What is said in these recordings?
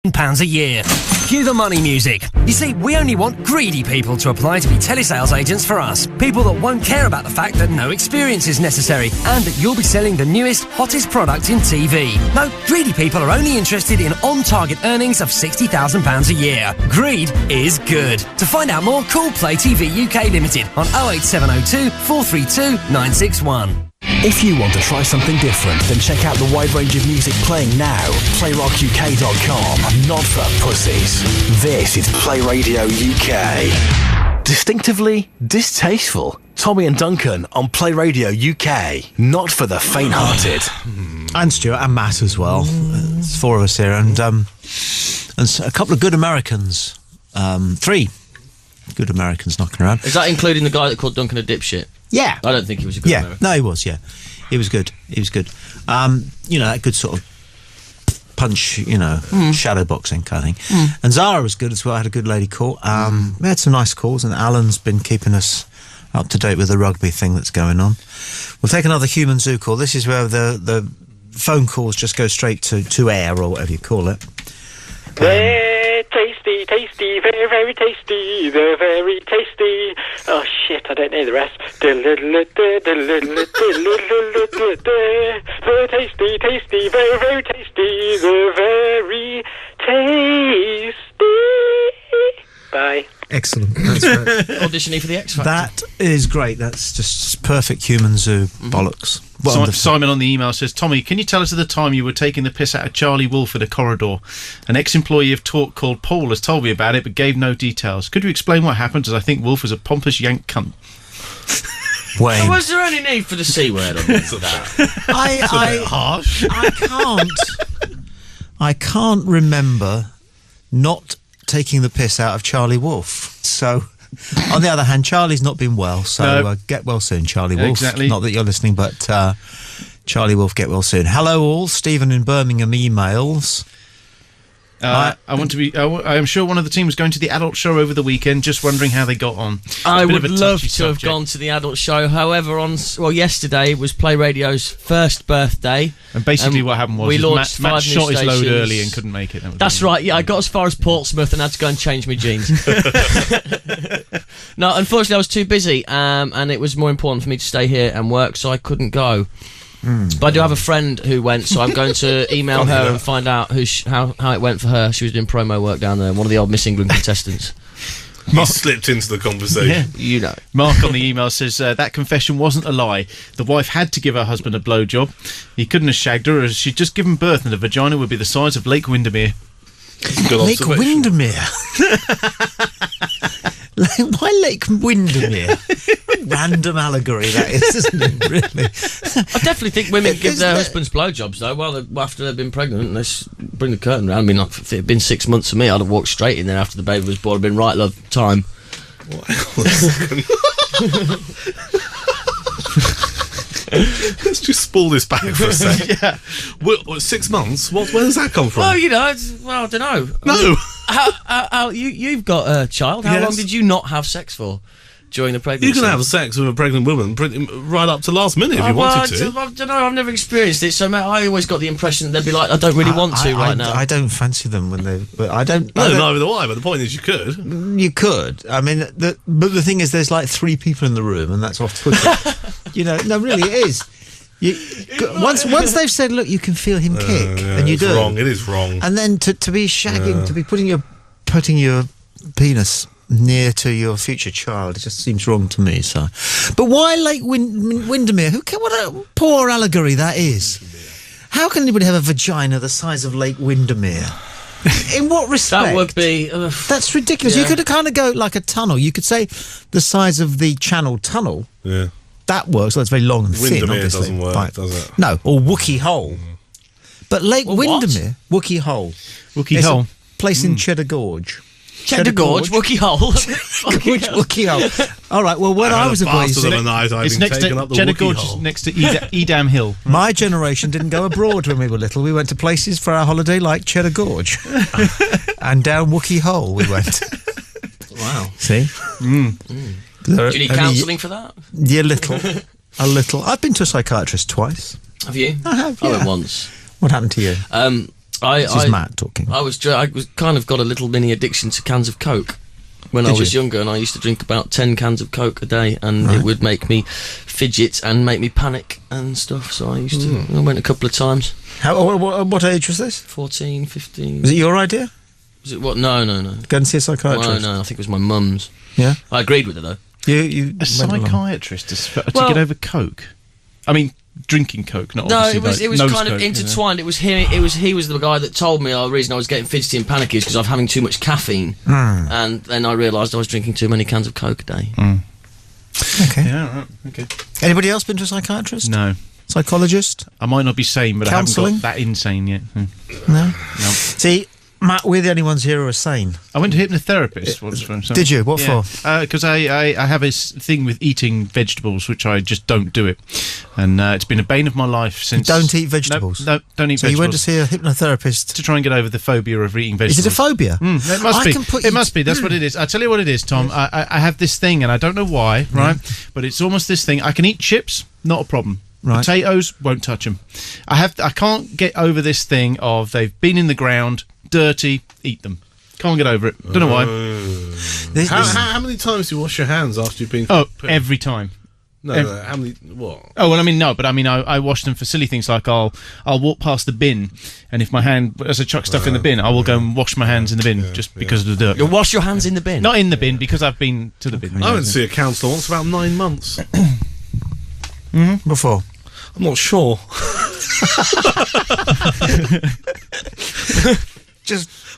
£60,000 a year. Cue the money music. You see, we only want greedy people to apply to be telesales agents for us. People that won't care about the fact that no experience is necessary and that you'll be selling the newest, hottest product in TV. No, greedy people are only interested in on-target earnings of £60,000 a year. Greed is good. To find out more, call Play TV UK Limited on 08702 432 961. If you want to try something different, then check out the wide range of music playing now. PlayRockUK.com. Not for pussies. This is Play Radio UK. Distinctively distasteful. Tommy and Duncan on Play Radio UK. Not for the faint-hearted. And Stuart and Matt as well. It's four of us here, and a couple of good Americans. 3 good Americans knocking around. Is that including the guy that called Duncan a dipshit? Yeah. I don't think he was a good American. No, he was, yeah. He was good. He was good. That good sort of punch, shadow boxing kind of thing. And Zara was good as well. I had a good lady call. We had some nice calls, and Alan's been keeping us up to date with the rugby thing that's going on. We'll take another Human Zoo call. This is where the phone calls just go straight to air, or whatever you call it. They're tasty, tasty, very, very tasty. They're very tasty. Oh shit, I don't know the rest. They're tasty, tasty, very, very tasty. They're very tasty. Bye. Excellent. That's great. Auditioning for the X Factor. That is great. That's just perfect Human Zoo bollocks. Simon on the email says, Tommy, can you tell us at the time you were taking the piss out of Charlie Wolf in a corridor? An ex-employee of Talk called Paul has told me about it but gave no details. Could you explain what happened, as I think Wolf was a pompous yank cunt? Wayne. Was there any need for the C word on that? It's a bit harsh. I can't remember not taking the piss out of Charlie Wolf. So, on the other hand, Charlie's not been well, so get well soon, Charlie Wolf. Exactly. Not that you're listening, but Charlie Wolf, get well soon. Hello all, Stephen in Birmingham emails. I am sure one of the team was going to the adult show over the weekend, just wondering how they got on. I would love to have gone to the adult show. However, yesterday was Play Radio's first birthday. And basically what happened was Matt shot his load early and couldn't make it. That's right, yeah, I got as far as Portsmouth and had to go and change my jeans. No, unfortunately I was too busy, and it was more important for me to stay here and work, so I couldn't go. But I do have a friend who went, so I'm going to email her and find out how it went for her. She was doing promo work down there, one of the old Miss England contestants. Mark slipped into the conversation. Yeah. You know. Mark on the email says, that confession wasn't a lie. The wife had to give her husband a blowjob. He couldn't have shagged her, as she'd just given birth and the vagina would be the size of Lake Windermere. Lake Windermere? Why Lake Windermere? Random allegory that is, isn't it, really? I definitely think women give their husbands blowjobs, though, after they've been pregnant. Let's bring the curtain around. I mean, if it had been 6 months for me, I'd have walked straight in there after the baby was born. I'd been right, love, time. Let's just spool this back for a second. Yeah. What, 6 months? Where does that come from? Well, I don't know. No. How you've got a child. How long did you not have sex for during the pregnancy? You can have sex with a pregnant woman right up to last minute if you wanted to. I don't know. I've never experienced it, so I always got the impression that they'd be like, I don't really want to right now. I don't fancy them when they. But I don't. No, neither do I. But the point is, you could. You could. I mean, but the thing is, there's like 3 people in the room, and that's off Twitter. No, really, it is. Once they've said, look, you can feel him kick, and you do. Wrong. It is wrong. And then to be shagging, to be putting your penis near to your future child, it just seems wrong to me. So, but why Lake Windermere? What a poor allegory that is. How can anybody have a vagina the size of Lake Windermere? In what respect? That would be. That's ridiculous. Yeah. You could kind of go like a tunnel. You could say the size of the Channel Tunnel. Yeah. That works. Well, it's very long and thin, Windermere obviously. Doesn't work, does it? No, or Wookey Hole. But Lake Windermere, Wookey Hole. Wookey Hole. Place in Cheddar Gorge. Cheddar Gorge, Wookey Hole. Wookey Hole. All right, well, when I was a boy... It's next to Cheddar Gorge, next to Edam Hill. My generation didn't go abroad when we were little. We went to places for our holiday like Cheddar Gorge. And down Wookey Hole we went. Wow. See? Do you need counselling for that? Yeah, a little. I've been to a psychiatrist twice. Have you? I have, I went once. What happened to you? This is Matt talking. I was kind of got a little mini addiction to cans of Coke when I was younger, and I used to drink about 10 cans of Coke a day, and it would make me fidget and make me panic and stuff. So I used to. I went a couple of times. What age was this? 14, 15. Was it your idea? Was it what? No. Go and see a psychiatrist. No, I think it was my mum's. Yeah, I agreed with it though. You a psychiatrist to get over Coke. I mean, drinking Coke, not obviously. It was kind of intertwined. It was him. He was the guy that told me the reason I was getting fidgety and panicky is because I was having too much caffeine, and then I realised I was drinking too many cans of Coke a day. Okay. Yeah, right. Okay. Anybody else been to a psychiatrist? No. Psychologist? I might not be sane, but Counselling? I haven't got that insane yet. No. See, Matt, we're the only ones here who are sane. I went to a hypnotherapist once for himself. Did you? What for? Because I have a thing with eating vegetables, which I just don't do it. And it's been a bane of my life since... You don't eat vegetables? No, don't eat vegetables. So you went to see a hypnotherapist? To try and get over the phobia of eating vegetables. Is it a phobia? It must be. It must be. That's what it is. I'll tell you what it is, Tom. I have this thing, and I don't know why, right? But it's almost this thing. I can eat chips, not a problem. Right. Potatoes, won't touch them. I can't get over this thing of they've been in the ground, dirty, eat them. Can't get over it. Don't know why. How many times do you wash your hands after you've been... every time. No, how many... What? Oh, well, I mean, no, but I mean, I wash them for silly things like I'll walk past the bin, and if my hand, as I chuck stuff in the bin, I will go and wash my hands in the bin just because of the dirt. You'll wash your hands in the bin? Not in the bin, because I've been to the bin. I went to see a counsellor once, about 9 months. Before? I'm not sure.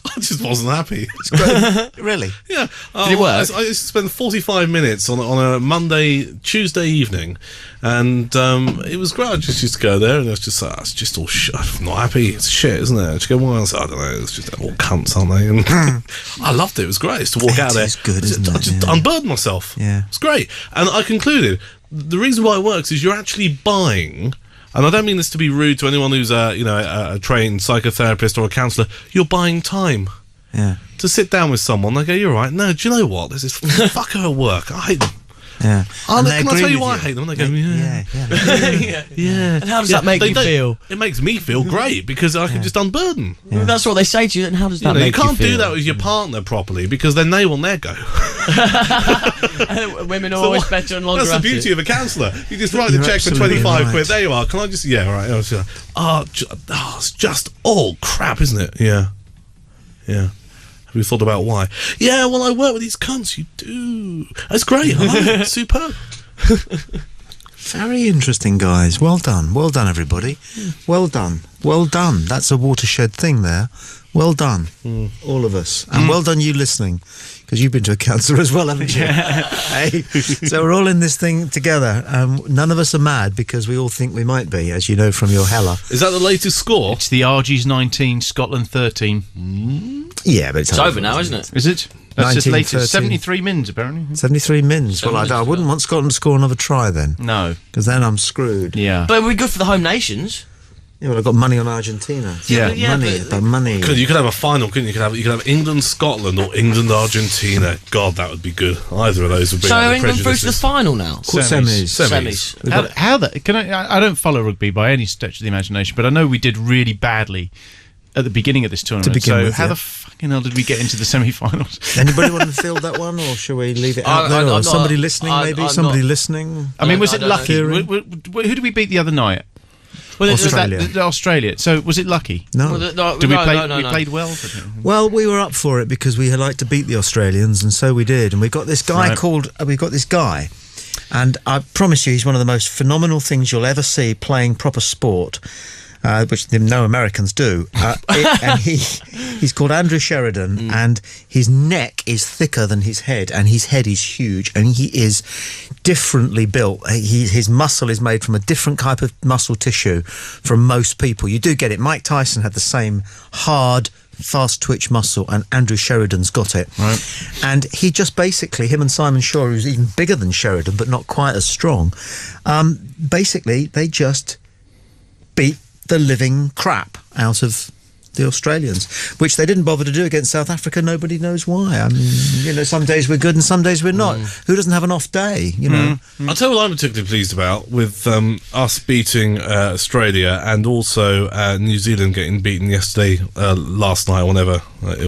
I just wasn't happy. It's great. Really? Yeah. Did it work? I used to spend 45 minutes on a Tuesday evening, and it was great. I just used to go there, and it was just like, it's just all shit. I'm not happy. It's shit, isn't it? And she go, why? I said, I don't know. It's just all cunts, aren't they? And I loved it. It was great. It's to walk out there. It's good, isn't it? I just unburdened myself. Yeah. It's great. And I concluded the reason why it works is you're actually buying. And I don't mean this to be rude to anyone who's a trained psychotherapist or a counsellor. You're buying time. Yeah. To sit down with someone, they go, "You're right." No, do you know what? There's this fucker at work. I hate them. Yeah. Can I tell you why I hate them? And they go, yeah. And how does that make you feel? It makes me feel great because I can just unburden. Yeah. That's what they say to you. And how does that make you feel? You can't do that with your partner properly because then they will never go. Women are always better and longer. That's the beauty of a counsellor. You just write the check for 25 quid. There you are. Can I just? Yeah, right. It's just all crap, isn't it? Yeah. Have you thought about why? Yeah, well, I work with these cunts. You do. That's great. I like it. Superb. Very interesting, guys. Well done, everybody. Well done. That's a watershed thing there. Well done, all of us, and well done you listening, because you've been to a counsellor as well, haven't you? Hey, so we're all in this thing together. None of us are mad because we all think we might be, as you know from your Hella. Is that the latest score? It's the Argies 19, Scotland 13. Yeah, but it's over now, isn't it? Is it? That's just 19, latest. 13. 73 mins, apparently. 73 mins. Well, I wouldn't want Scotland to score another try then. No. Because then I'm screwed. Yeah. But we're good for the home nations. Yeah, well, I've got money on Argentina. Yeah. Money. You could have a final, couldn't you? You could have England, Scotland, or England, Argentina. God, that would be good. Either of those would be. So are England through to the final now? Semis. How that? I don't follow rugby by any stretch of the imagination, but I know we did really badly at the beginning of this tournament. How the fucking hell did we get into the semi-finals? Anybody want to field that one, or shall we leave it out there? Or somebody listening, maybe? Somebody listening? I mean, was it lucky? Who did we beat the other night? Well, Australia. So was it lucky? No. Did we play? We played well. Well, we were up for it because we like to beat the Australians, and so we did. And we got this guy and I promise you, he's one of the most phenomenal things you'll ever see playing proper sport. Which no Americans do. And he's called Andrew Sheridan, and his neck is thicker than his head, and his head is huge, and he is differently built. His muscle is made from a different type of muscle tissue from most people. You do get it. Mike Tyson had the same hard, fast twitch muscle, and Andrew Sheridan's got it. Right. And he just basically, him and Simon Shaw, who's even bigger than Sheridan, but not quite as strong, basically, they just beat the living crap out of the Australians, which they didn't bother to do against South Africa. Nobody knows why. I mean, you know, some days we're good and some days we're not. Who doesn't have an off day, you know? I'll tell you what I'm particularly pleased about with us beating Australia and also New Zealand getting beaten yesterday, last night or whenever